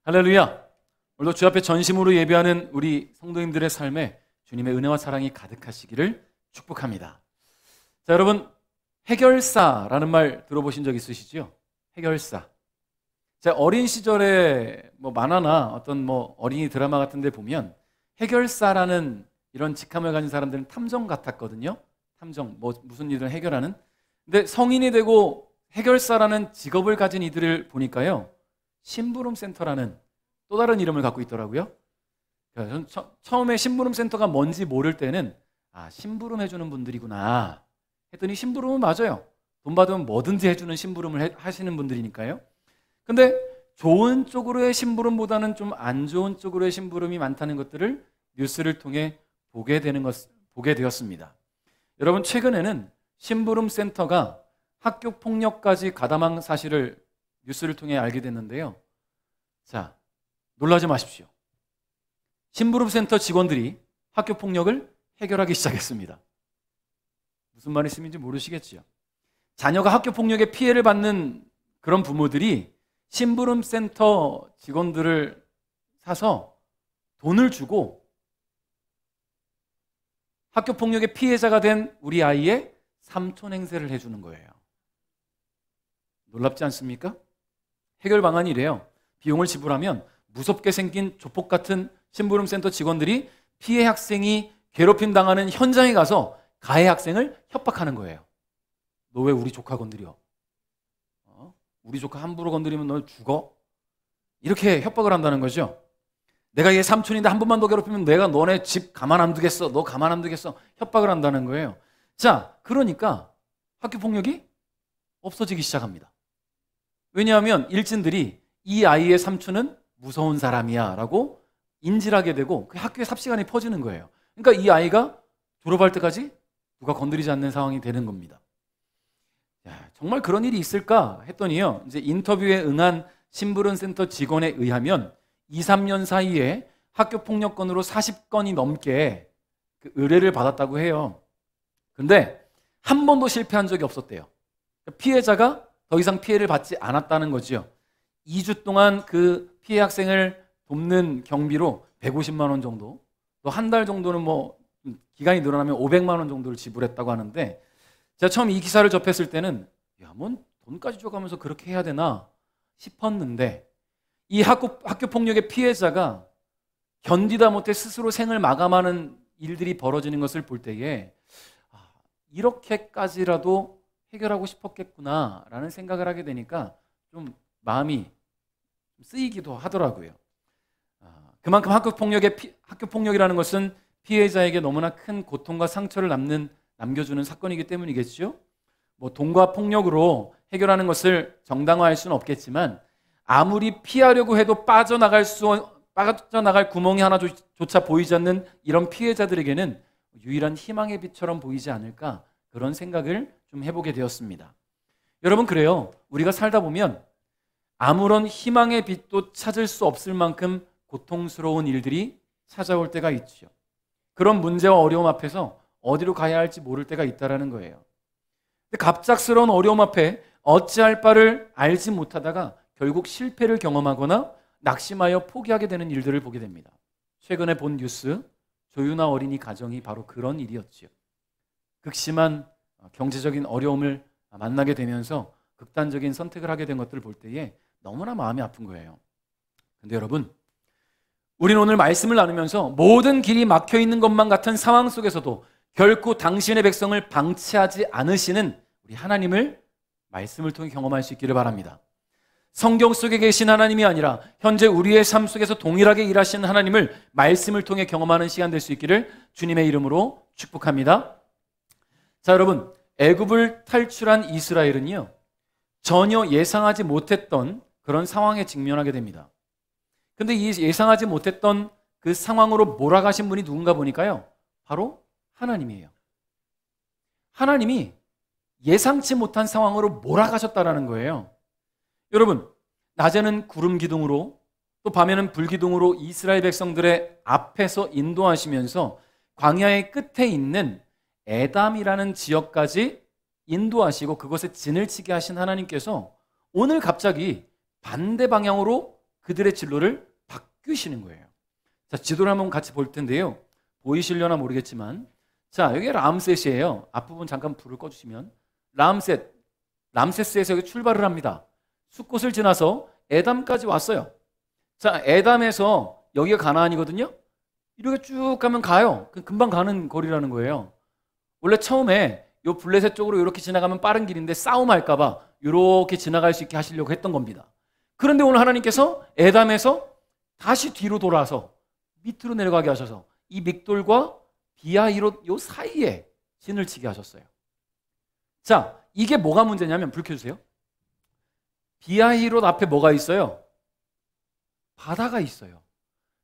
할렐루야! 오늘도 주 앞에 전심으로 예배하는 우리 성도님들의 삶에 주님의 은혜와 사랑이 가득하시기를 축복합니다. 자, 여러분, 해결사라는 말 들어보신 적 있으시죠? 해결사. 자, 어린 시절에 만화나 어떤 어린이 드라마 같은 데 보면 해결사라는 이런 직함을 가진 사람들은 탐정 같았거든요. 탐정, 무슨 일을 해결하는. 근데 성인이 되고 해결사라는 직업을 가진 이들을 보니까요, 심부름센터라는 또 다른 이름을 갖고 있더라고요. 저는 처음에 심부름센터가 뭔지 모를 때는 심부름 해주는 분들이구나 했더니 심부름은 맞아요. 돈 받으면 뭐든지 해주는 심부름을 하시는 분들이니까요. 근데 좋은 쪽으로의 심부름보다는 좀 안 좋은 쪽으로의 심부름이 많다는 것들을 뉴스를 통해 보게 되었습니다. 여러분, 최근에는 심부름센터가 학교 폭력까지 가담한 사실을 뉴스를 통해 알게 됐는데요. 자, 놀라지 마십시오. 심부름센터 직원들이 학교 폭력을 해결하기 시작했습니다. 무슨 말씀인지 모르시겠죠? 자녀가 학교 폭력의 피해를 받는 그런 부모들이 심부름센터 직원들을 사서 돈을 주고 학교 폭력의 피해자가 된 우리 아이의 삼촌 행세를 해주는 거예요. 놀랍지 않습니까? 해결 방안이 이래요. 비용을 지불하면 무섭게 생긴 조폭 같은 심부름센터 직원들이 피해 학생이 괴롭힘 당하는 현장에 가서 가해 학생을 협박하는 거예요. 너 왜 우리 조카 건드려? 우리 조카 함부로 건드리면 너 죽어? 이렇게 협박을 한다는 거죠. 내가 얘 삼촌인데 한 번만 더 괴롭히면 내가 너네 집 가만 안 두겠어. 너 가만 안 두겠어. 협박을 한다는 거예요. 자, 그러니까 학교 폭력이 없어지기 시작합니다. 왜냐하면 일진들이 이 아이의 삼촌은 무서운 사람이야 라고 인지를 하게 되고 그 학교에 삽시간에 퍼지는 거예요. 그러니까 이 아이가 졸업할 때까지 누가 건드리지 않는 상황이 되는 겁니다. 야, 정말 그런 일이 있을까 했더니요, 이제 인터뷰에 응한 심부름센터 직원에 의하면 2, 3년 사이에 학교 폭력 건으로 40건이 넘게 그 의뢰를 받았다고 해요. 근데 한 번도 실패한 적이 없었대요. 피해자가 더 이상 피해를 받지 않았다는 거죠. 2주 동안 그 피해 학생을 돕는 경비로 150만 원 정도, 또 한 달 정도는 기간이 늘어나면 500만 원 정도를 지불했다고 하는데, 제가 처음 이 기사를 접했을 때는 돈까지 줘가면서 그렇게 해야 되나 싶었는데, 이 학교 폭력의 피해자가 견디다 못해 스스로 생을 마감하는 일들이 벌어지는 것을 볼 때에 이렇게까지라도 해결하고 싶었겠구나라는 생각을 하게 되니까 좀 마음이 쓰이기도 하더라고요. 그만큼 학교 폭력이라는 것은 피해자에게 너무나 큰 고통과 상처를 남겨주는 사건이기 때문이겠죠. 돈과 폭력으로 해결하는 것을 정당화할 수는 없겠지만 아무리 피하려고 해도 빠져나갈 구멍이 하나조차 보이지 않는 이런 피해자들에게는 유일한 희망의 빛처럼 보이지 않을까, 그런 생각을 좀 해보게 되었습니다. 여러분, 그래요. 우리가 살다 보면 아무런 희망의 빛도 찾을 수 없을 만큼 고통스러운 일들이 찾아올 때가 있죠. 그런 문제와 어려움 앞에서 어디로 가야 할지 모를 때가 있다는 거예요. 근데 갑작스러운 어려움 앞에 어찌할 바를 알지 못하다가 결국 실패를 경험하거나 낙심하여 포기하게 되는 일들을 보게 됩니다. 최근에 본 뉴스, 조유나 어린이 가정이 바로 그런 일이었죠. 극심한 경제적인 어려움을 만나게 되면서 극단적인 선택을 하게 된 것들을 볼 때에 너무나 마음이 아픈 거예요. 근데 여러분, 우리는 오늘 말씀을 나누면서 모든 길이 막혀 있는 것만 같은 상황 속에서도 결코 당신의 백성을 방치하지 않으시는 우리 하나님을 말씀을 통해 경험할 수 있기를 바랍니다. 성경 속에 계신 하나님이 아니라 현재 우리의 삶 속에서 동일하게 일하시는 하나님을 말씀을 통해 경험하는 시간 될 수 있기를 주님의 이름으로 축복합니다. 자, 여러분, 애굽을 탈출한 이스라엘은요, 전혀 예상하지 못했던 그런 상황에 직면하게 됩니다. 근데 이 예상하지 못했던 그 상황으로 몰아가신 분이 누군가 보니까요, 바로 하나님이에요. 하나님이 예상치 못한 상황으로 몰아가셨다라는 거예요. 여러분, 낮에는 구름 기둥으로 또 밤에는 불 기둥으로 이스라엘 백성들의 앞에서 인도하시면서 광야의 끝에 있는 에담이라는 지역까지 인도하시고 그것에 진을 치게 하신 하나님께서 오늘 갑자기 반대 방향으로 그들의 진로를 바꾸시는 거예요. 자, 지도를 한번 같이 볼 텐데요. 보이시려나 모르겠지만, 자, 여기 람셋이에요. 앞부분 잠깐 불을 꺼주시면, 람세스에서 여기 출발을 합니다. 숫곳을 지나서 에담까지 왔어요. 자, 에담에서 여기가 가나안이거든요. 이렇게 쭉 가면 가요. 금방 가는 거리라는 거예요. 원래 처음에 요 블레셋 쪽으로 이렇게 지나가면 빠른 길인데 싸움할까봐 이렇게 지나갈 수 있게 하시려고 했던 겁니다. 그런데 오늘 하나님께서 에담에서 다시 뒤로 돌아서 밑으로 내려가게 하셔서 이 믹돌과 비아히롯 요 사이에 진을 치게 하셨어요. 자, 이게 뭐가 문제냐면, 불 켜주세요. 비아히롯 앞에 뭐가 있어요? 바다가 있어요.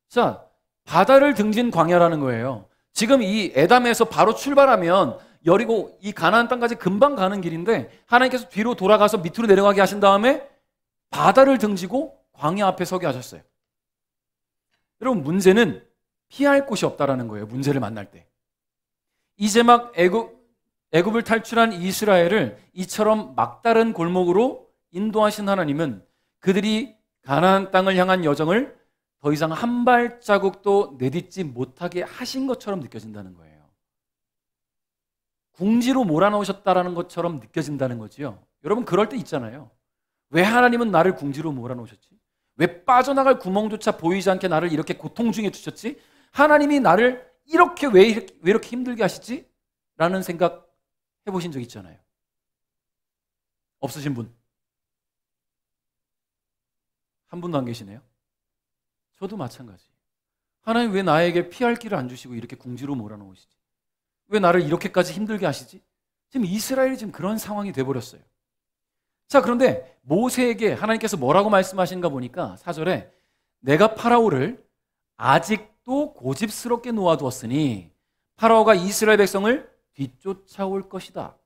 자, 바다를 등진 광야라는 거예요. 지금 이 에담에서 바로 출발하면 여리고 이 가나안 땅까지 금방 가는 길인데, 하나님께서 뒤로 돌아가서 밑으로 내려가게 하신 다음에 바다를 등지고 광야 앞에 서게 하셨어요. 여러분, 문제는 피할 곳이 없다라는 거예요. 문제를 만날 때. 이제 막 애굽을 탈출한 이스라엘을 이처럼 막다른 골목으로 인도하신 하나님은 그들이 가나안 땅을 향한 여정을 더 이상 한 발자국도 내딛지 못하게 하신 것처럼 느껴진다는 거예요. 궁지로 몰아넣으셨다라는 것처럼 느껴진다는 거지요. 여러분, 그럴 때 있잖아요. 왜 하나님은 나를 궁지로 몰아넣으셨지? 왜 빠져나갈 구멍조차 보이지 않게 나를 이렇게 고통 중에 두셨지? 하나님이 나를 왜 이렇게 힘들게 하시지? 라는 생각 해보신 적 있잖아요. 없으신 분? 한 분도 안 계시네요. 저도 마찬가지. 하나님 왜 나에게 피할 길을 안 주시고 이렇게 궁지로 몰아넣으시지? 왜 나를 이렇게까지 힘들게 하시지? 지금 이스라엘이 지금 그런 상황이 돼버렸어요. 자, 그런데 모세에게 하나님께서 뭐라고 말씀하신가 보니까 4절에 내가 파라오를 아직도 고집스럽게 놓아두었으니 파라오가 이스라엘 백성을 뒤쫓아올 것이다.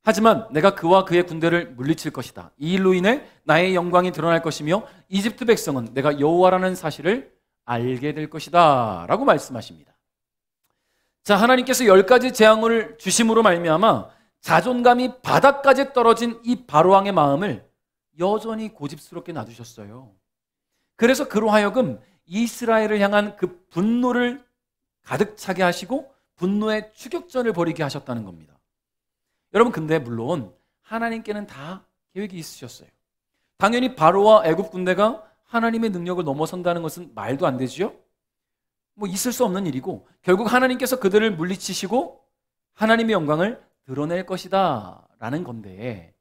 하지만 내가 그와 그의 군대를 물리칠 것이다. 이 일로 인해 나의 영광이 드러날 것이며 이집트 백성은 내가 여호와라는 사실을 알게 될 것이다 라고 말씀하십니다. 자, 하나님께서 10가지 재앙을 주심으로 말미암아 자존감이 바닥까지 떨어진 이 바로왕의 마음을 여전히 고집스럽게 놔두셨어요. 그래서 그로 하여금 이스라엘을 향한 그 분노를 가득 차게 하시고 분노의 추격전을 벌이게 하셨다는 겁니다. 여러분, 근데 물론 하나님께는 다 계획이 있으셨어요. 당연히 바로와 애굽 군대가 하나님의 능력을 넘어선다는 것은 말도 안 되지요. 뭐 있을 수 없는 일이고, 결국 하나님께서 그들을 물리치시고 하나님의 영광을 드러낼 것이다 라는 건데,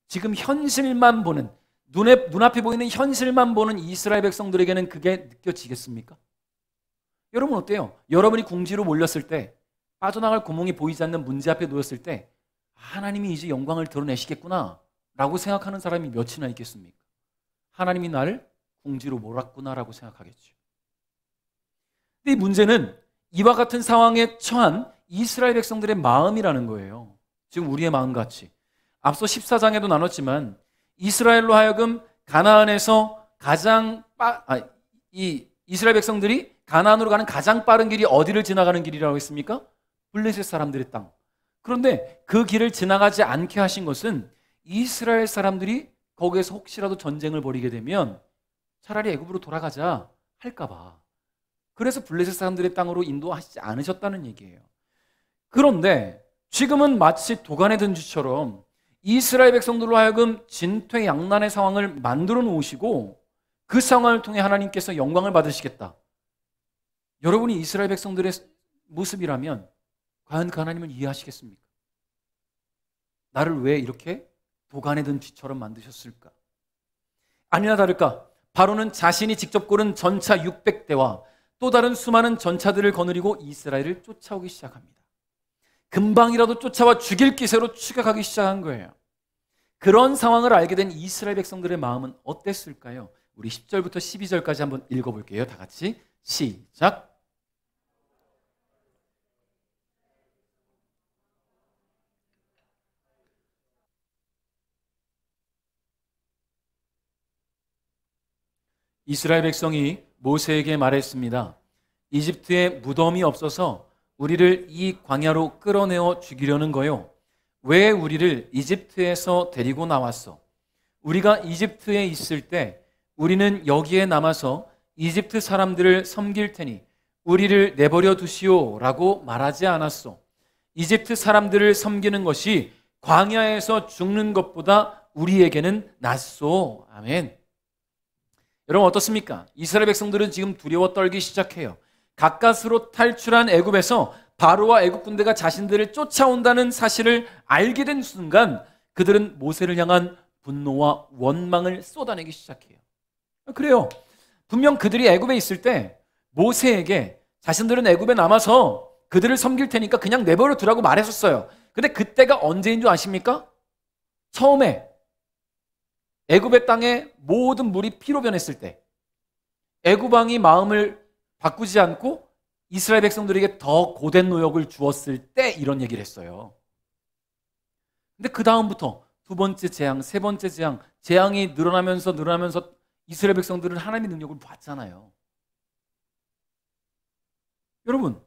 지금 현실만 보는, 눈앞에 보이는 현실만 보는 이스라엘 백성들에게는 그게 느껴지겠습니까? 여러분 어때요? 여러분이 궁지로 몰렸을 때, 빠져나갈 구멍이 보이지 않는 문제 앞에 놓였을 때 하나님이 이제 영광을 드러내시겠구나 라고 생각하는 사람이 몇이나 있겠습니까? 하나님이 나를 궁지로 몰았구나 라고 생각하겠죠. 근데 이 문제는 이와 같은 상황에 처한 이스라엘 백성들의 마음이라는 거예요. 지금 우리의 마음같이. 앞서 14장에도 나눴지만 이스라엘로 하여금 가나안에서 이스라엘 백성들이 가나안으로 가는 가장 빠른 길이 어디를 지나가는 길이라고 했습니까? 블레셋 사람들의 땅. 그런데 그 길을 지나가지 않게 하신 것은 이스라엘 사람들이 거기에서 혹시라도 전쟁을 벌이게 되면 차라리 애굽으로 돌아가자 할까 봐. 그래서 블레셋 사람들의 땅으로 인도하시지 않으셨다는 얘기예요. 그런데 지금은 마치 도간에 든 쥐처럼 이스라엘 백성들로 하여금 진퇴양난의 상황을 만들어 놓으시고 그 상황을 통해 하나님께서 영광을 받으시겠다. 여러분이 이스라엘 백성들의 모습이라면 과연 그 하나님을 이해하시겠습니까? 나를 왜 이렇게 도간에 든 쥐처럼 만드셨을까? 아니나 다를까 바로는 자신이 직접 고른 전차 600대와 또 다른 수많은 전차들을 거느리고 이스라엘을 쫓아오기 시작합니다. 금방이라도 쫓아와 죽일 기세로 추격하기 시작한 거예요. 그런 상황을 알게 된 이스라엘 백성들의 마음은 어땠을까요? 우리 10절부터 12절까지 한번 읽어볼게요. 다 같이 시작. 이스라엘 백성이 모세에게 말했습니다. 이집트에 무덤이 없어서 우리를 이 광야로 끌어내어 죽이려는 거요. 왜 우리를 이집트에서 데리고 나왔어? 우리가 이집트에 있을 때 우리는 여기에 남아서 이집트 사람들을 섬길 테니 우리를 내버려 두시오 라고 말하지 않았소. 이집트 사람들을 섬기는 것이 광야에서 죽는 것보다 우리에게는 낫소. 아멘. 여러분 어떻습니까? 이스라엘 백성들은 지금 두려워 떨기 시작해요. 가까스로 탈출한 애굽에서 바로와 애굽 군대가 자신들을 쫓아온다는 사실을 알게 된 순간 그들은 모세를 향한 분노와 원망을 쏟아내기 시작해요. 그래요. 분명 그들이 애굽에 있을 때 모세에게 자신들은 애굽에 남아서 그들을 섬길 테니까 그냥 내버려 두라고 말했었어요. 근데 그때가 언제인 줄 아십니까? 처음에 애굽의 땅에 모든 물이 피로 변했을 때, 애굽 왕이 마음을 바꾸지 않고 이스라엘 백성들에게 더 고된 노역을 주었을 때 이런 얘기를 했어요. 근데 그 다음부터 두 번째 재앙, 세 번째 재앙, 재앙이 늘어나면서 이스라엘 백성들은 하나님의 능력을 봤잖아요. 여러분,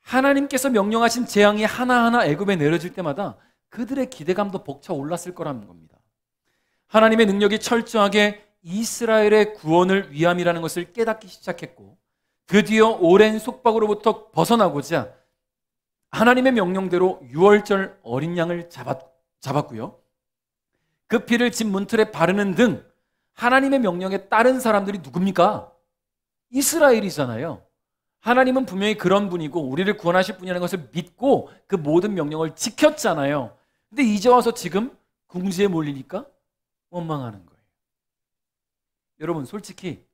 하나님께서 명령하신 재앙이 하나하나 애굽에 내려질 때마다 그들의 기대감도 벅차 올랐을 거라는 겁니다. 하나님의 능력이 철저하게 이스라엘의 구원을 위함이라는 것을 깨닫기 시작했고, 드디어 오랜 속박으로부터 벗어나고자 하나님의 명령대로 유월절 어린 양을 잡았고요. 그 피를 집 문틀에 바르는 등 하나님의 명령에 따른 사람들이 누굽니까? 이스라엘이잖아요. 하나님은 분명히 그런 분이고 우리를 구원하실 분이라는 것을 믿고 그 모든 명령을 지켰잖아요. 근데 이제 와서 지금 궁지에 몰리니까 원망하는 거예요. 여러분 솔직히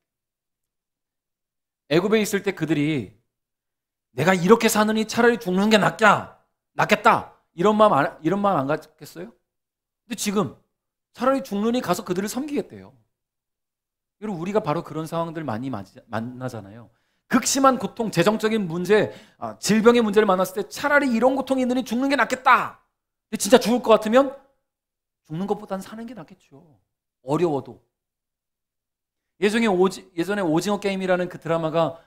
애굽에 있을 때 그들이 내가 이렇게 사느니 차라리 죽는 게 낫겠다 이런 마음 안 갖겠어요? 근데 지금 차라리 죽느니 가서 그들을 섬기겠대요. 여러분 우리가 바로 그런 상황들 많이 만나잖아요. 극심한 고통, 재정적인 문제, 질병의 문제를 만났을 때 차라리 이런 고통이 있느니 죽는 게 낫겠다. 근데 진짜 죽을 것 같으면 죽는 것보단 사는 게 낫겠죠. 어려워도. 예전에 오징어 게임이라는 그 드라마가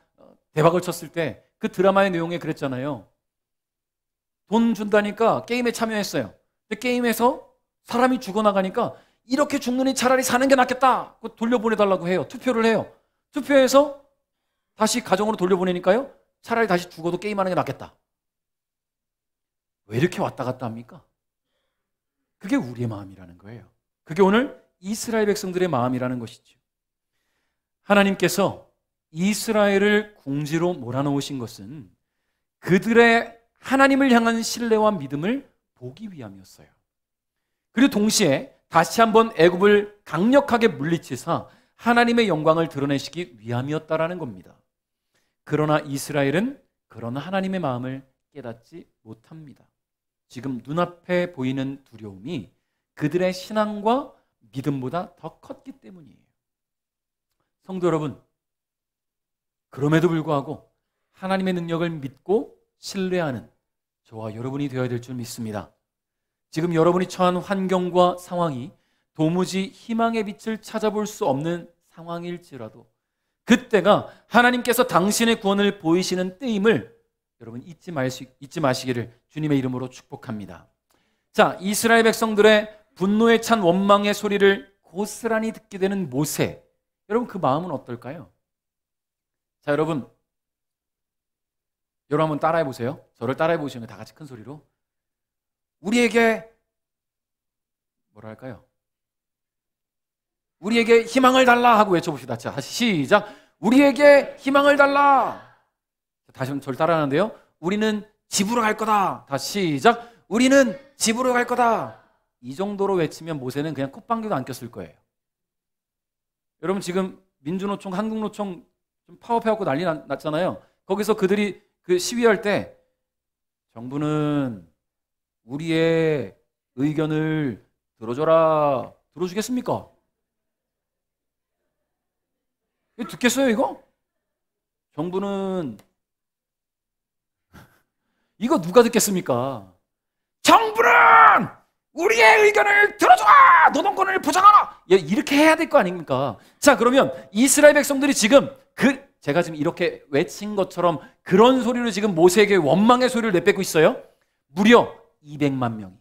대박을 쳤을 때 그 드라마의 내용에 그랬잖아요. 돈 준다니까 게임에 참여했어요. 근데 게임에서 사람이 죽어나가니까 이렇게 죽느니 차라리 사는 게 낫겠다. 돌려보내달라고 해요. 투표를 해요. 투표해서 다시 가정으로 돌려보내니까요. 차라리 다시 죽어도 게임하는 게 낫겠다. 왜 이렇게 왔다 갔다 합니까? 그게 우리의 마음이라는 거예요. 그게 오늘 이스라엘 백성들의 마음이라는 것이죠. 하나님께서 이스라엘을 궁지로 몰아넣으신 것은 그들의 하나님을 향한 신뢰와 믿음을 보기 위함이었어요. 그리고 동시에 다시 한번 애굽을 강력하게 물리치사 하나님의 영광을 드러내시기 위함이었다라는 겁니다. 그러나 이스라엘은 그런 하나님의 마음을 깨닫지 못합니다. 지금 눈앞에 보이는 두려움이 그들의 신앙과 믿음보다 더 컸기 때문이에요. 성도 여러분, 그럼에도 불구하고 하나님의 능력을 믿고 신뢰하는 저와 여러분이 되어야 될 줄 믿습니다. 지금 여러분이 처한 환경과 상황이 도무지 희망의 빛을 찾아볼 수 없는 상황일지라도 그때가 하나님께서 당신의 구원을 보이시는 때임을 여러분 잊지 마시기를 주님의 이름으로 축복합니다. 자, 이스라엘 백성들의 분노에 찬 원망의 소리를 고스란히 듣게 되는 모세. 여러분 그 마음은 어떨까요? 자, 여러분 한번 따라해 보세요. 저를 따라해 보시면 다 같이 큰 소리로 우리에게 뭐라 할까요? 우리에게 희망을 달라 하고 외쳐봅시다. 자, 다시 시작. 우리에게 희망을 달라. 다시 한번 저를 따라하는데요. 우리는 집으로 갈 거다. 다시 시작. 우리는 집으로 갈 거다. 이 정도로 외치면 모세는 그냥 콧방귀도 안 꼈을 거예요. 여러분 지금 민주노총, 한국노총 좀 파업해갖고 난리 났잖아요. 거기서 그들이 그 시위할 때 정부는 우리의 의견을 들어줘라. 들어주겠습니까? 듣겠어요 이거? 정부는 이거 누가 듣겠습니까? 정부는 우리의 의견을 들어줘! 노동권을 보장하라! 이렇게 해야 될 거 아닙니까? 자, 그러면 이스라엘 백성들이 지금 제가 지금 이렇게 외친 것처럼 그런 소리로 지금 모세에게 원망의 소리를 내뱉고 있어요. 무려 200만 명이.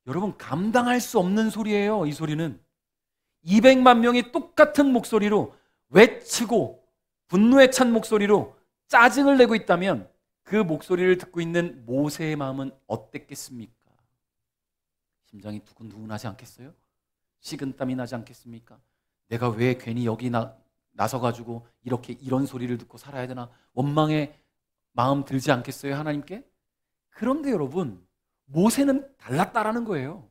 여러분 감당할 수 없는 소리예요. 이 소리는 200만 명이 똑같은 목소리로 외치고 분노에 찬 목소리로 짜증을 내고 있다면 그 목소리를 듣고 있는 모세의 마음은 어땠겠습니까? 심장이 두근두근하지 않겠어요? 식은땀이 나지 않겠습니까? 내가 왜 괜히 여기 나서가지고 이런 소리를 듣고 살아야 되나? 원망의 마음 들지 않겠어요, 하나님께? 그런데 여러분, 모세는 달랐다라는 거예요.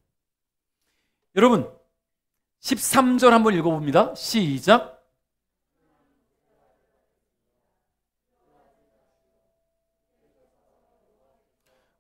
여러분, 13절 한번 읽어봅니다. 시작.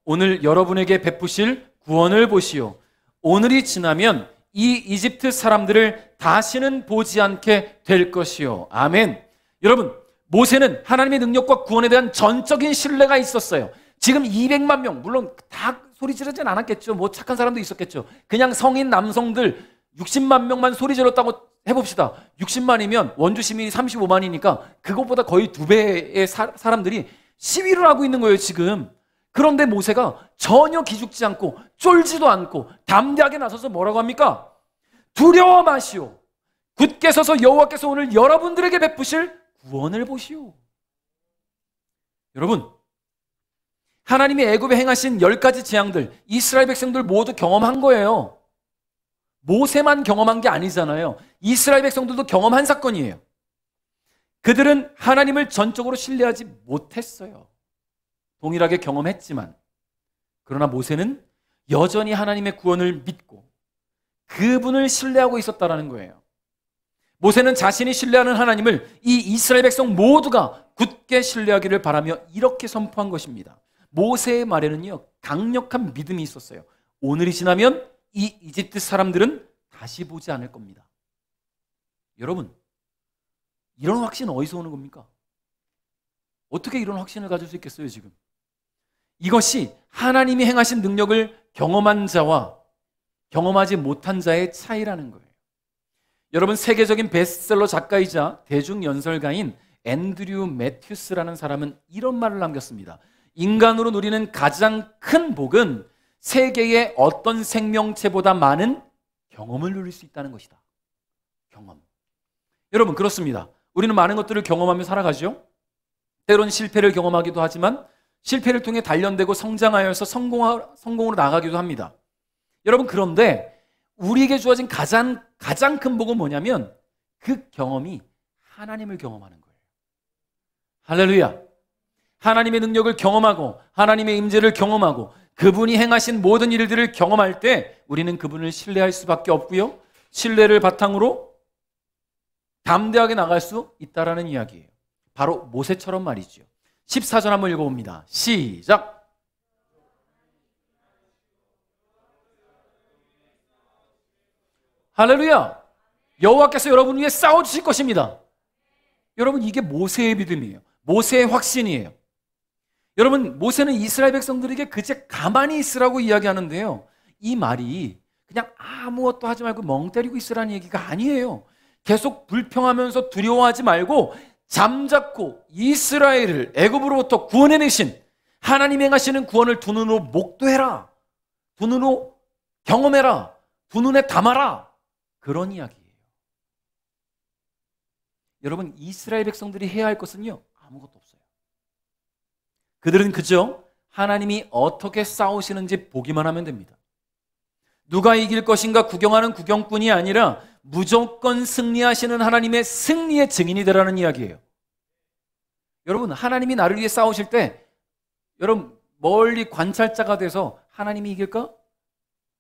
오늘 여러분에게 베푸실 구원을 보시오. 오늘이 지나면 이 이집트 사람들을 다시는 보지 않게 될 것이요. 아멘. 여러분, 모세는 하나님의 능력과 구원에 대한 전적인 신뢰가 있었어요. 지금 200만 명, 물론 다 소리 지르진 않았겠죠. 뭐 착한 사람도 있었겠죠. 그냥 성인 남성들 60만 명만 소리 질렀다고 해봅시다. 60만이면 원주 시민이 35만이니까 그것보다 거의 2배의 사람들이 시위를 하고 있는 거예요, 지금. 그런데 모세가 전혀 기죽지 않고 쫄지도 않고 담대하게 나서서 뭐라고 합니까? 두려워 마시오. 굳게 서서 여호와께서 오늘 여러분들에게 베푸실 구원을 보시오. 여러분, 하나님이 애굽에 행하신 10가지 재앙들 이스라엘 백성들 모두 경험한 거예요. 모세만 경험한 게 아니잖아요. 이스라엘 백성들도 경험한 사건이에요. 그들은 하나님을 전적으로 신뢰하지 못했어요. 동일하게 경험했지만, 그러나 모세는 여전히 하나님의 구원을 믿고 그분을 신뢰하고 있었다는 거예요. 모세는 자신이 신뢰하는 하나님을 이 이스라엘 백성 모두가 굳게 신뢰하기를 바라며 이렇게 선포한 것입니다. 모세의 말에는요, 강력한 믿음이 있었어요. 오늘이 지나면 이 이집트 사람들은 다시 보지 않을 겁니다. 여러분, 이런 확신은 어디서 오는 겁니까? 어떻게 이런 확신을 가질 수 있겠어요, 지금? 이것이 하나님이 행하신 능력을 경험한 자와 경험하지 못한 자의 차이라는 거예요. 여러분, 세계적인 베스트셀러 작가이자 대중연설가인 앤드류 매튜스라는 사람은 이런 말을 남겼습니다. 인간으로 누리는 가장 큰 복은 세계의 어떤 생명체보다 많은 경험을 누릴 수 있다는 것이다. 경험. 여러분, 그렇습니다. 우리는 많은 것들을 경험하며 살아가죠. 때론 실패를 경험하기도 하지만 실패를 통해 단련되고 성장하여서 성공으로 나가기도 합니다. 여러분, 그런데 우리에게 주어진 가장 큰 복은 뭐냐면 그 경험이 하나님을 경험하는 거예요. 할렐루야. 하나님의 능력을 경험하고 하나님의 임재를 경험하고 그분이 행하신 모든 일들을 경험할 때 우리는 그분을 신뢰할 수밖에 없고요. 신뢰를 바탕으로 담대하게 나갈 수 있다라는 이야기예요. 바로 모세처럼 말이죠. 14절 한번 읽어봅니다. 시작. 할렐루야. 여호와께서 여러분 위해 싸워주실 것입니다. 여러분, 이게 모세의 믿음이에요. 모세의 확신이에요. 여러분, 모세는 이스라엘 백성들에게 그저 가만히 있으라고 이야기하는데요, 이 말이 그냥 아무것도 하지 말고 멍 때리고 있으라는 얘기가 아니에요. 계속 불평하면서 두려워하지 말고 잠자코 이스라엘을 애굽으로부터 구원해내신 하나님이 행하시는 구원을 두 눈으로 목도해라. 두 눈으로 경험해라. 두 눈에 담아라. 그런 이야기예요. 여러분, 이스라엘 백성들이 해야 할 것은요, 아무것도 없어요. 그들은 그저 하나님이 어떻게 싸우시는지 보기만 하면 됩니다. 누가 이길 것인가 구경하는 구경꾼이 아니라 무조건 승리하시는 하나님의 승리의 증인이 되라는 이야기예요. 여러분, 하나님이 나를 위해 싸우실 때 여러분, 멀리 관찰자가 돼서 하나님이 이길까?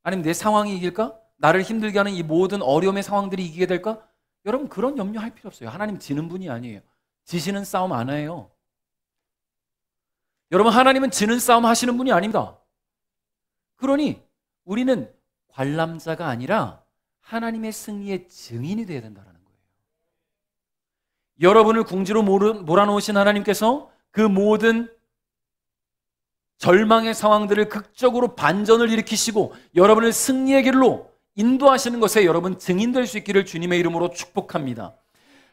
아니면 내 상황이 이길까? 나를 힘들게 하는 이 모든 어려움의 상황들이 이기게 될까? 여러분, 그런 염려할 필요 없어요. 하나님 지는 분이 아니에요. 지시는 싸움 안 해요. 여러분, 하나님은 지는 싸움 하시는 분이 아닙니다. 그러니 우리는 관람자가 아니라 하나님의 승리의 증인이 되어야 된다는 거예요. 여러분을 궁지로 몰아놓으신 하나님께서 그 모든 절망의 상황들을 극적으로 반전을 일으키시고 여러분을 승리의 길로 인도하시는 것에 여러분 증인될 수 있기를 주님의 이름으로 축복합니다.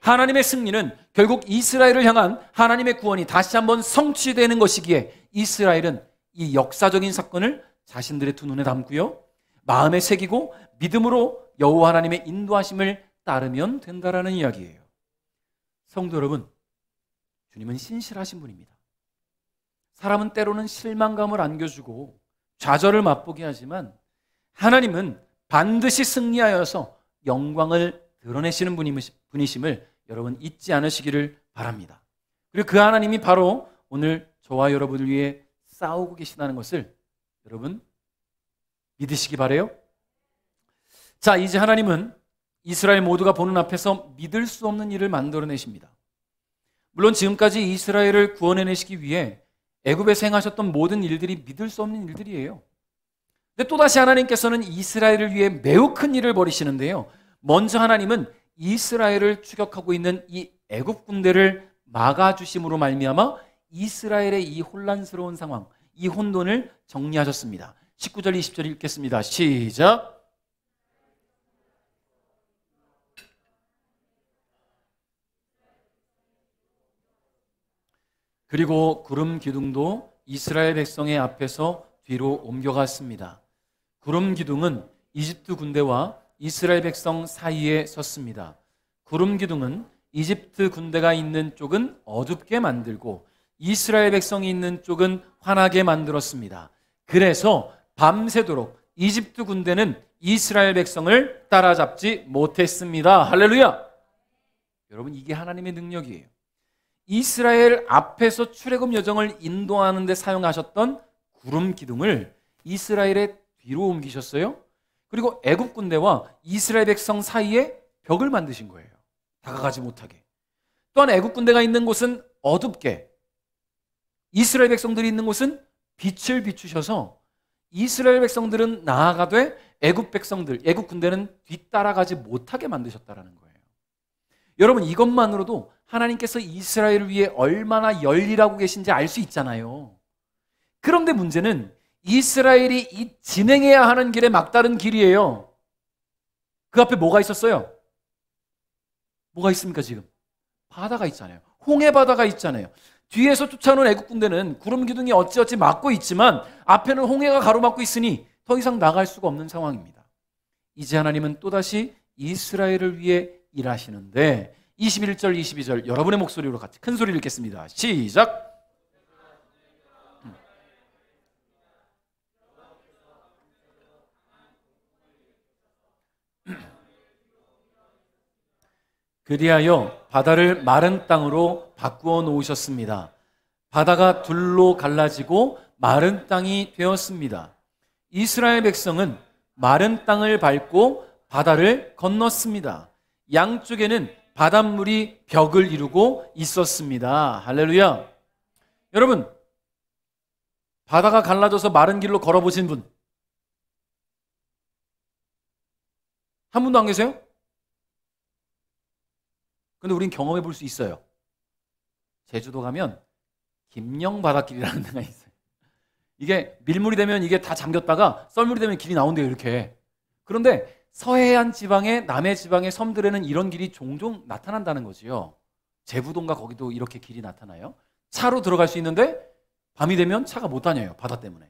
하나님의 승리는 결국 이스라엘을 향한 하나님의 구원이 다시 한번 성취되는 것이기에 이스라엘은 이 역사적인 사건을 자신들의 두 눈에 담고요, 마음에 새기고 믿음으로 여호와 하나님의 인도하심을 따르면 된다라는 이야기예요. 성도 여러분, 주님은 신실하신 분입니다. 사람은 때로는 실망감을 안겨주고 좌절을 맛보게 하지만 하나님은 반드시 승리하여서 영광을 드러내시는 분이심을 여러분 잊지 않으시기를 바랍니다. 그리고 그 하나님이 바로 오늘 저와 여러분을 위해 싸우고 계시다는 것을 여러분 믿으시기 바라요. 자, 이제 하나님은 이스라엘 모두가 보는 앞에서 믿을 수 없는 일을 만들어내십니다. 물론 지금까지 이스라엘을 구원해내시기 위해 애굽에서 행하셨던 모든 일들이 믿을 수 없는 일들이에요. 근데 또다시 하나님께서는 이스라엘을 위해 매우 큰 일을 벌이시는데요. 먼저 하나님은 이스라엘을 추격하고 있는 이 애굽 군대를 막아주심으로 말미암아 이스라엘의 이 혼란스러운 상황, 이 혼돈을 정리하셨습니다. 19절 20절 읽겠습니다. 시작. 그리고 구름 기둥도 이스라엘 백성의 앞에서 뒤로 옮겨갔습니다. 구름 기둥은 이집트 군대와 이스라엘 백성 사이에 섰습니다. 구름 기둥은 이집트 군대가 있는 쪽은 어둡게 만들고 이스라엘 백성이 있는 쪽은 환하게 만들었습니다. 그래서 밤새도록 이집트 군대는 이스라엘 백성을 따라잡지 못했습니다. 할렐루야! 여러분, 이게 하나님의 능력이에요. 이스라엘 앞에서 출애굽 여정을 인도하는 데 사용하셨던 구름 기둥을 이스라엘의 뒤로 옮기셨어요. 그리고 애굽 군대와 이스라엘 백성 사이에 벽을 만드신 거예요. 다가가지 못하게. 또한 애굽 군대가 있는 곳은 어둡게, 이스라엘 백성들이 있는 곳은 빛을 비추셔서 이스라엘 백성들은 나아가되 애굽 백성들, 애굽 군대는 뒤따라가지 못하게 만드셨다라는 거예요. 여러분, 이것만으로도 하나님께서 이스라엘을 위해 얼마나 열일하고 계신지 알 수 있잖아요. 그런데 문제는 이스라엘이 이 진행해야 하는 길에 막다른 길이에요. 그 앞에 뭐가 있었어요? 뭐가 있습니까 지금? 바다가 있잖아요. 홍해 바다가 있잖아요. 뒤에서 쫓아오는 애국 군대는 구름 기둥이 어찌어찌 막고 있지만 앞에는 홍해가 가로막고 있으니 더 이상 나갈 수가 없는 상황입니다. 이제 하나님은 또다시 이스라엘을 위해 일하시는데 21절 22절 여러분의 목소리로 같이 큰 소리를 읽겠습니다. 시작. 그리하여 바다를 마른 땅으로 바꾸어 놓으셨습니다. 바다가 둘로 갈라지고 마른 땅이 되었습니다. 이스라엘 백성은 마른 땅을 밟고 바다를 건넜습니다. 양쪽에는 바닷물이 벽을 이루고 있었습니다. 할렐루야. 여러분, 바다가 갈라져서 마른 길로 걸어보신 분 한 분도 안 계세요? 근데 우린 경험해 볼 수 있어요. 제주도 가면 김영 바닷길이라는 데가 있어요. 이게 밀물이 되면 이게 다 잠겼다가 썰물이 되면 길이 나온대요, 이렇게. 그런데 서해안 지방의 남해 지방의 섬들에는 이런 길이 종종 나타난다는 거지요. 제부동과 거기도 이렇게 길이 나타나요. 차로 들어갈 수 있는데 밤이 되면 차가 못 다녀요, 바다 때문에.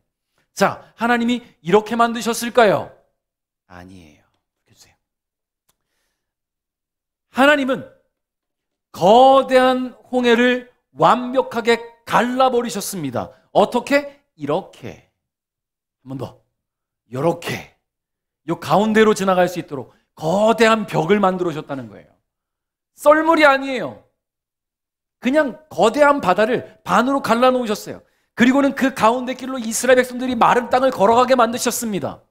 자, 하나님이 이렇게 만드셨을까요? 아니에요. 보세요. 하나님은 거대한 홍해를 완벽하게 갈라버리셨습니다. 어떻게? 이렇게. 한 번 더. 이렇게. 요 가운데로 지나갈 수 있도록 거대한 벽을 만들어 셨다는 거예요. 썰물이 아니에요. 그냥 거대한 바다를 반으로 갈라놓으셨어요. 그리고는 그 가운데 길로 이스라엘 백성들이 마른 땅을 걸어가게 만드셨습니다.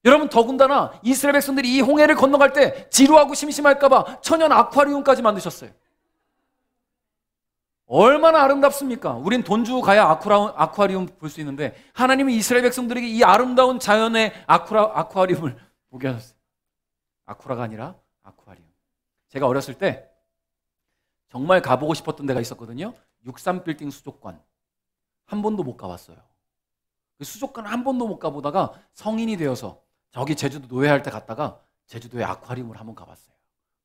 여러분, 더군다나 이스라엘 백성들이 이 홍해를 건너갈 때 지루하고 심심할까봐 천연 아쿠아리움까지 만드셨어요. 얼마나 아름답습니까? 우린 돈 주고 가야 아쿠아리움 볼 수 있는데 하나님은 이스라엘 백성들에게 이 아름다운 자연의 아쿠아리움을 보게 하셨어요. 아쿠라가 아니라 아쿠아리움. 제가 어렸을 때 정말 가보고 싶었던 데가 있었거든요. 63빌딩 수족관. 한 번도 못 가봤어요. 그 수족관 한 번도 못 가보다가 성인이 되어서 저기 제주도 노예할 때 갔다가 제주도의 아쿠아리움을 한번 가봤어요.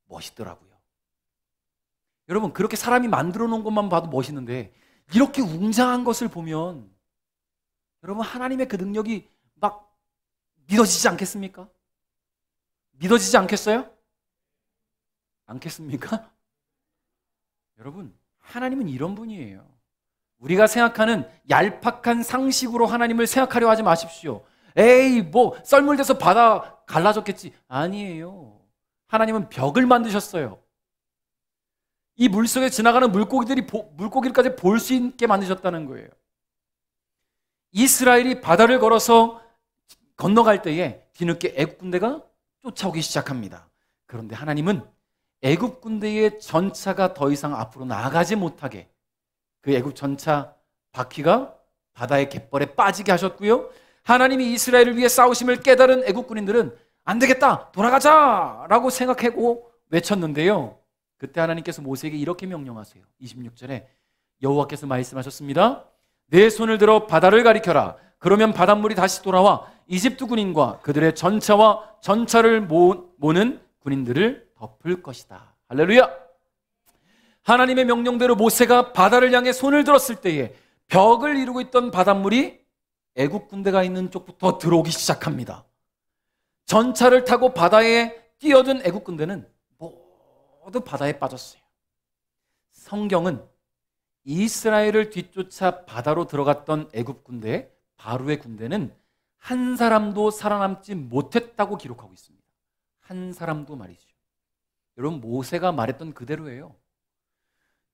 멋있더라고요. 여러분, 그렇게 사람이 만들어 놓은 것만 봐도 멋있는데 이렇게 웅장한 것을 보면 여러분, 하나님의 그 능력이 막 믿어지지 않겠습니까? 믿어지지 않겠어요? 않겠습니까? 여러분, 하나님은 이런 분이에요. 우리가 생각하는 얄팍한 상식으로 하나님을 생각하려 하지 마십시오. 에이, 뭐 썰물돼서 바다 갈라졌겠지. 아니에요. 하나님은 벽을 만드셨어요. 이 물속에 지나가는 물고기들까지 볼 수 있게 만드셨다는 거예요. 이스라엘이 바다를 걸어서 건너갈 때에 뒤늦게 애국 군대가 쫓아오기 시작합니다. 그런데 하나님은 애국 군대의 전차가 더 이상 앞으로 나아가지 못하게 그 애국 전차 바퀴가 바다의 갯벌에 빠지게 하셨고요. 하나님이 이스라엘을 위해 싸우심을 깨달은 애국 군인들은 안 되겠다, 돌아가자 라고 생각하고 외쳤는데요. 그때 하나님께서 모세에게 이렇게 명령하세요. 26절에 여호와께서 말씀하셨습니다. 내 손을 들어 바다를 가리켜라. 그러면 바닷물이 다시 돌아와 이집트 군인과 그들의 전차와 전차를 모는 군인들을 덮을 것이다. 할렐루야. 하나님의 명령대로 모세가 바다를 향해 손을 들었을 때에 벽을 이루고 있던 바닷물이 애국 군대가 있는 쪽부터 들어오기 시작합니다. 전차를 타고 바다에 뛰어든 애국 군대는 모두 바다에 빠졌어요. 성경은 이스라엘을 뒤쫓아 바다로 들어갔던 애국 군대, 바로의 군대는 한 사람도 살아남지 못했다고 기록하고 있습니다. 한 사람도 말이죠. 여러분, 모세가 말했던 그대로예요.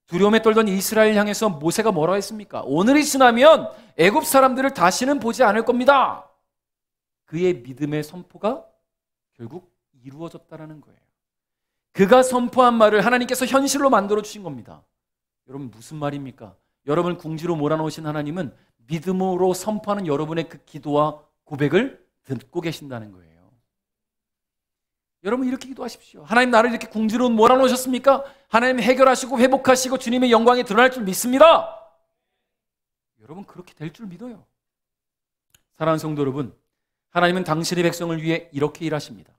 두려움에 떨던 이스라엘 향해서 모세가 뭐라 했습니까? 오늘이 지나면 애굽 사람들을 다시는 보지 않을 겁니다. 그의 믿음의 선포가 결국 이루어졌다는 거예요. 그가 선포한 말을 하나님께서 현실로 만들어 주신 겁니다. 여러분, 무슨 말입니까? 여러분을 궁지로 몰아넣으신 하나님은 믿음으로 선포하는 여러분의 그 기도와 고백을 듣고 계신다는 거예요. 여러분, 이렇게 기도하십시오. 하나님, 나를 이렇게 궁지로 몰아넣으셨습니까? 하나님 해결하시고 회복하시고 주님의 영광이 드러날 줄 믿습니다. 여러분, 그렇게 될 줄 믿어요. 사랑하는 성도 여러분, 하나님은 당신의 백성을 위해 이렇게 일하십니다.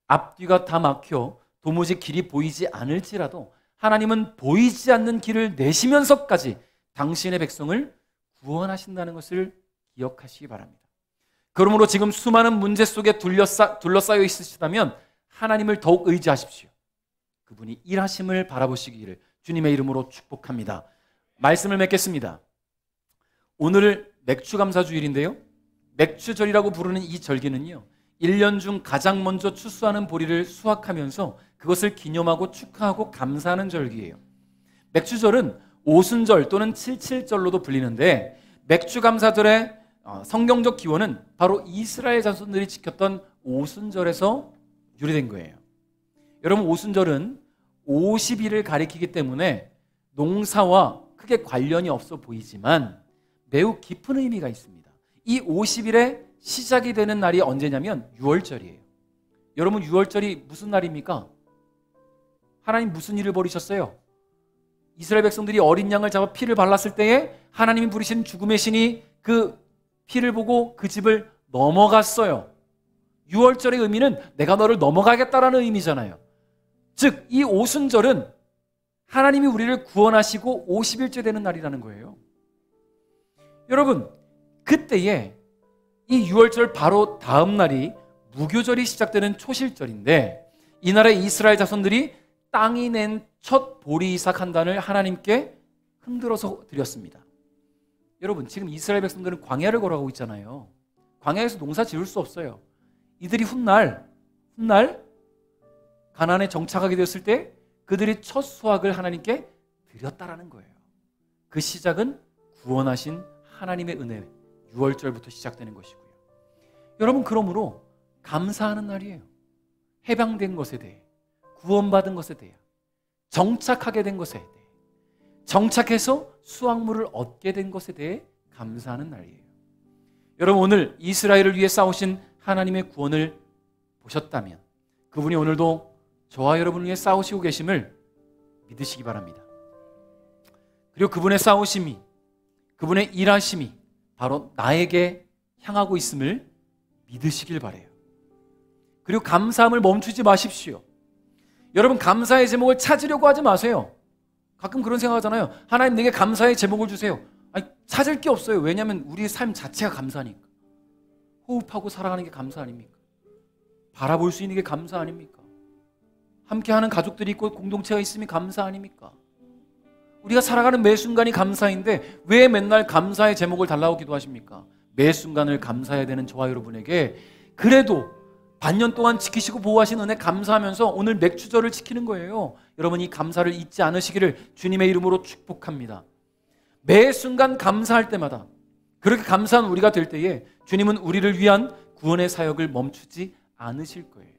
앞뒤가 다 막혀 도무지 길이 보이지 않을지라도 하나님은 보이지 않는 길을 내시면서까지 당신의 백성을 구원하신다는 것을 기억하시기 바랍니다. 그러므로 지금 수많은 문제 속에 둘러싸여 있으시다면 하나님을 더욱 의지하십시오. 그분이 일하심을 바라보시기를 주님의 이름으로 축복합니다. 말씀을 맺겠습니다. 오늘 맥추감사주일인데요, 맥추절이라고 부르는 이 절기는요, 1년 중 가장 먼저 추수하는 보리를 수확하면서 그것을 기념하고 축하하고 감사하는 절기예요. 맥추절은 오순절 또는 칠칠절로도 불리는데, 맥추감사절의 성경적 기원은 바로 이스라엘 자손들이 지켰던 오순절에서 유래된 거예요. 여러분, 오순절은 50일을 가리키기 때문에 농사와 크게 관련이 없어 보이지만 매우 깊은 의미가 있습니다. 이 50일의 시작이 되는 날이 언제냐면 6월절이에요. 여러분, 6월절이 무슨 날입니까? 하나님 무슨 일을 벌이셨어요? 이스라엘 백성들이 어린 양을 잡아 피를 발랐을 때에 하나님이 부리신 죽음의 신이 그 피를 보고 그 집을 넘어갔어요. 6월절의 의미는 내가 너를 넘어가겠다라는 의미잖아요. 즉, 이 오순절은 하나님이 우리를 구원하시고 50일째 되는 날이라는 거예요. 여러분, 그때에 이 6월절 바로 다음 날이 무교절이 시작되는 초실절인데, 이날에 이스라엘 자손들이 땅이 낸 첫 보리 이삭 한 단을 하나님께 흔들어서 드렸습니다. 여러분, 지금 이스라엘 백성들은 광야를 걸어가고 있잖아요. 광야에서 농사 지을 수 없어요. 이들이 훗날 가나안에 정착하게 되었을 때 그들이 첫 수확을 하나님께 드렸다라는 거예요. 그 시작은 구원하신 하나님의 은혜, 6월절부터 시작되는 것이고요. 여러분, 그러므로 감사하는 날이에요. 해방된 것에 대해, 구원받은 것에 대해, 정착하게 된 것에 대해, 정착해서 수확물을 얻게 된 것에 대해 감사하는 날이에요. 여러분, 오늘 이스라엘을 위해 싸우신 하나님의 구원을 보셨다면 그분이 오늘도 저와 여러분을 위해 싸우시고 계심을 믿으시기 바랍니다. 그리고 그분의 싸우심이, 그분의 일하심이 바로 나에게 향하고 있음을 믿으시길 바라요. 그리고 감사함을 멈추지 마십시오. 여러분, 감사의 제목을 찾으려고 하지 마세요. 가끔 그런 생각하잖아요. 하나님, 내게 감사의 제목을 주세요. 아니, 찾을 게 없어요. 왜냐하면 우리의 삶 자체가 감사니까. 호흡하고 살아가는 게 감사 아닙니까? 바라볼 수 있는 게 감사 아닙니까? 함께하는 가족들이 있고 공동체가 있으면 감사 아닙니까? 우리가 살아가는 매 순간이 감사인데 왜 맨날 감사의 제목을 달라고 기도하십니까? 매 순간을 감사해야 되는 저와 여러분에게 그래도 반년 동안 지키시고 보호하신 은혜 감사하면서 오늘 맥주절을 지키는 거예요. 여러분 이 감사를 잊지 않으시기를 주님의 이름으로 축복합니다. 매 순간 감사할 때마다 그렇게 감사한 우리가 될 때에 주님은 우리를 위한 구원의 사역을 멈추지 않으실 거예요.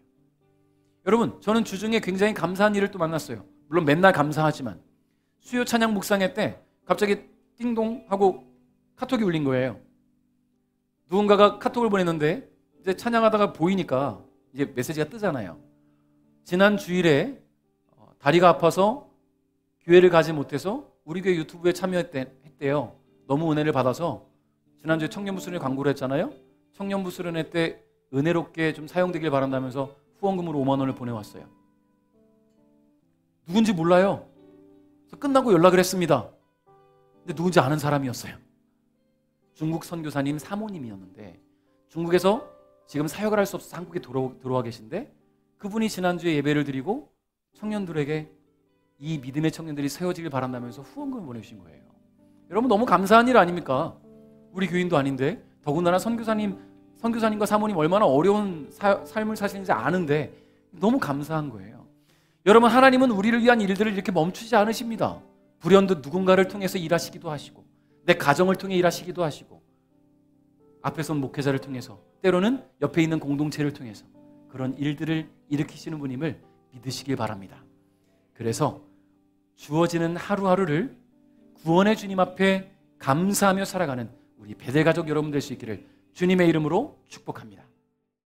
여러분 저는 주중에 굉장히 감사한 일을 또 만났어요. 물론 맨날 감사하지만 수요 찬양 묵상회 때 갑자기 띵동 하고 카톡이 울린 거예요. 누군가가 카톡을 보냈는데 이제 찬양하다가 보이니까 이제 메시지가 뜨잖아요. 지난 주일에 다리가 아파서 교회를 가지 못해서 우리 교회 유튜브에 참여했대요. 너무 은혜를 받아서 지난주에 청년부 수련회 광고를 했잖아요. 청년부 수련회 때 은혜롭게 좀 사용되길 바란다면서 후원금으로 5만 원을 보내왔어요. 누군지 몰라요. 그래서 끝나고 연락을 했습니다. 근데 누군지 아는 사람이었어요. 중국 선교사님 사모님이었는데 중국에서 지금 사역을 할 수 없어서 한국에 들어와 계신데 그분이 지난주에 예배를 드리고 청년들에게 이 믿음의 청년들이 세워지길 바란다면서 후원금을 보내주신 거예요. 여러분 너무 감사한 일 아닙니까? 우리 교인도 아닌데 더군다나 선교사님과 사모님 얼마나 어려운 삶을 사시는지 아는데 너무 감사한 거예요. 여러분 하나님은 우리를 위한 일들을 이렇게 멈추지 않으십니다. 불현듯 누군가를 통해서 일하시기도 하시고 내 가정을 통해 일하시기도 하시고 앞에 선 목회자를 통해서 때로는 옆에 있는 공동체를 통해서 그런 일들을 일으키시는 분임을 믿으시길 바랍니다. 그래서 주어지는 하루하루를 구원의 주님 앞에 감사하며 살아가는 우리 베델 가족 여러분 될 수 있기를 주님의 이름으로 축복합니다.